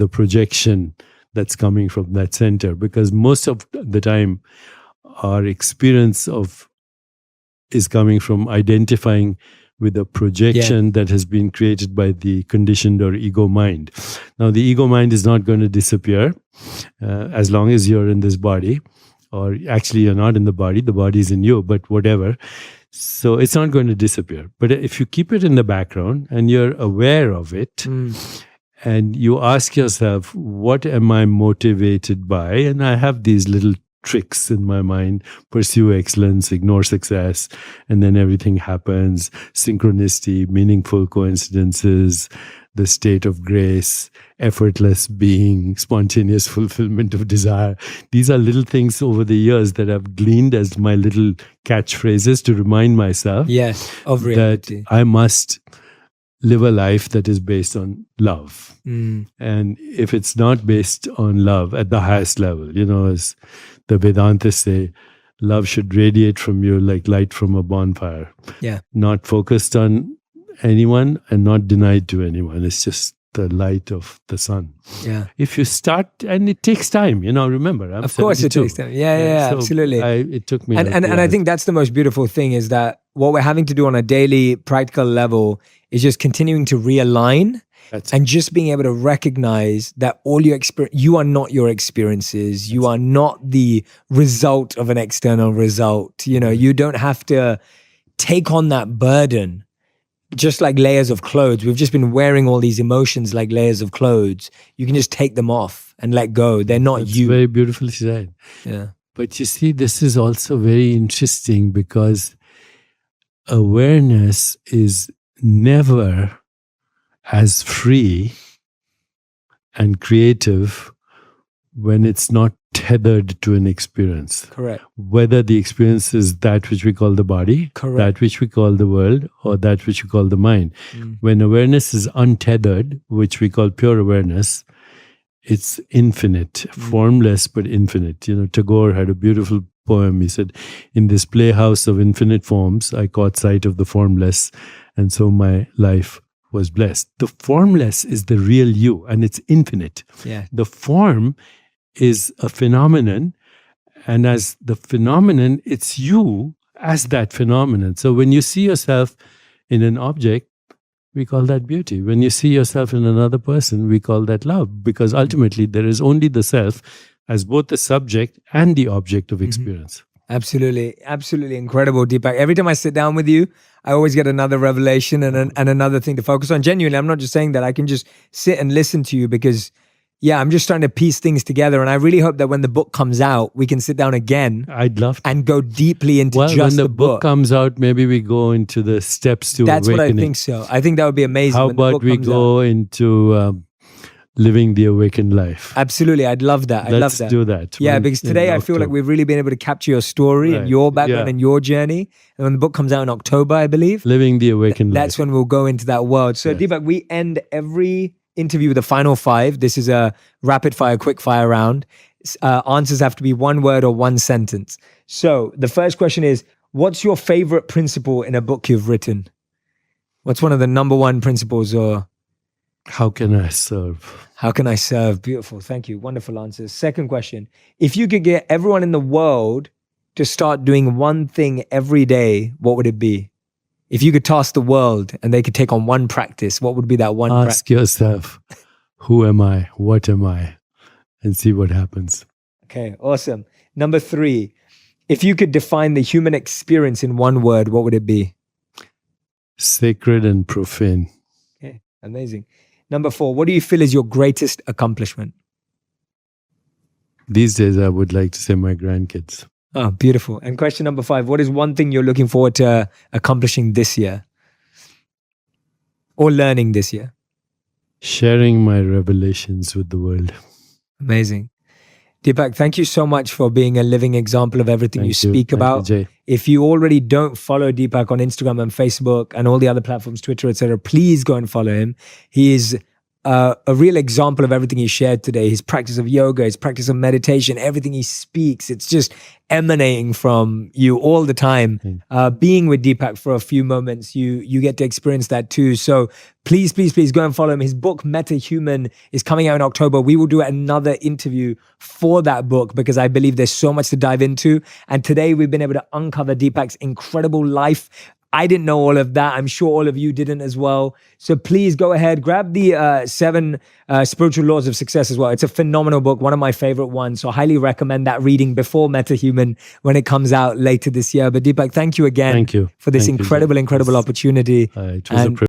the projection that's coming from that center. Because most of the time, our experience of is coming from identifying with a projection that has been created by the conditioned or ego mind. Now, the ego mind is not going to disappear as long as you're in this body, or actually you're not in the body is in you, but whatever. So it's not going to disappear. But if you keep it in the background and you're aware of it, and you ask yourself, what am I motivated by? And I have these little tricks in my mind: pursue excellence, ignore success, and then everything happens. Synchronicity, meaningful coincidences, the state of grace, effortless being, spontaneous fulfillment of desire. These are little things over the years that I've gleaned as my little catchphrases to remind myself of reality. That I must live a life that is based on love. And if it's not based on love at the highest level, as the Vedantists say, love should radiate from you like light from a bonfire. Not focused on anyone and not denied to anyone. It's just the light of the sun. If you start, and it takes time, remember, I'm of course 72. It takes time. So absolutely. It took me. And I think that's the most beautiful thing, is that what we're having to do on a daily practical level is just continuing to realign. And just being able to recognize that all your you are not your experiences. You are not the result of an external result. You don't have to take on that burden. Just like layers of clothes, we've just been wearing all these emotions like layers of clothes. You can just take them off and let go. They're not you. Very beautifully said. But you see, this is also very interesting, because awareness is never as free and creative when it's not tethered to an experience. Correct. Whether the experience is that which we call the body, that which we call the world, or that which we call the mind. When awareness is untethered, which we call pure awareness, it's infinite, formless but infinite. Tagore had a beautiful poem. He said, "In this playhouse of infinite forms, I caught sight of the formless, and so my life was blessed." The formless is the real you, and it's infinite. The form is a phenomenon, and as the phenomenon, it's you as that phenomenon. So when you see yourself in an object, we call that beauty. When you see yourself in another person, we call that love, because ultimately there is only the self as both the subject and the object of experience. Absolutely. Absolutely incredible, Deepak. Every time I sit down with you, I always get another revelation and another thing to focus on. Genuinely, I'm not just saying that. I can just sit and listen to you because, I'm just trying to piece things together. And I really hope that when the book comes out, we can sit down again. I'd love to. And go deeply into just when the book comes out, maybe we go into the steps to That's awakening. what I think so. I think that would be amazing. How about we go into living the awakened life? Absolutely. I'd love that. Let's do that. Because today I feel like we've really been able to capture your story and your background and your journey. And when the book comes out in October, I believe. Living the awakened life. That's when we'll go into that world. So Deepak, we end every interview with the final 5. This is a rapid fire, quick fire round. Answers have to be one word or one sentence. So the first question is, what's your favorite principle in a book you've written? What's one of the number one principles? Or how can I serve? How can I serve? Beautiful. Thank you. Wonderful answers. Second question. If you could get everyone in the world to start doing one thing every day, what would it be? If you could task the world and they could take on one practice, what would be that one practice? Ask yourself, who am I? What am I? And see what happens. Okay, awesome. Number 3, if you could define the human experience in one word, what would it be? Sacred and profane. Okay, amazing. Number 4, what do you feel is your greatest accomplishment? These days, I would like to say my grandkids. Oh, beautiful. And question number 5, what is one thing you're looking forward to accomplishing this year? Or learning this year? Sharing my revelations with the world. Amazing. Deepak, thank you so much for being a living example of everything you speak about. Thank you, Jay. If you already don't follow Deepak on Instagram and Facebook and all the other platforms, Twitter, etc., please go and follow him. He is a real example of everything he shared today. His practice of yoga, his practice of meditation, everything he speaks, it's just emanating from you all the time. Being with Deepak for a few moments, you get to experience that too. So please go and follow him. His book, Meta Human, is coming out in October. We will do another interview for that book because I believe there's so much to dive into. And today we've been able to uncover Deepak's incredible life. I didn't know all of that. I'm sure all of you didn't as well. So please go ahead, grab the 7 Spiritual Laws of Success as well. It's a phenomenal book, one of my favorite ones. So I highly recommend that reading before Meta Human when it comes out later this year. But Deepak, thank you again Thank you. for this Thank you. incredible opportunity. It was a privilege.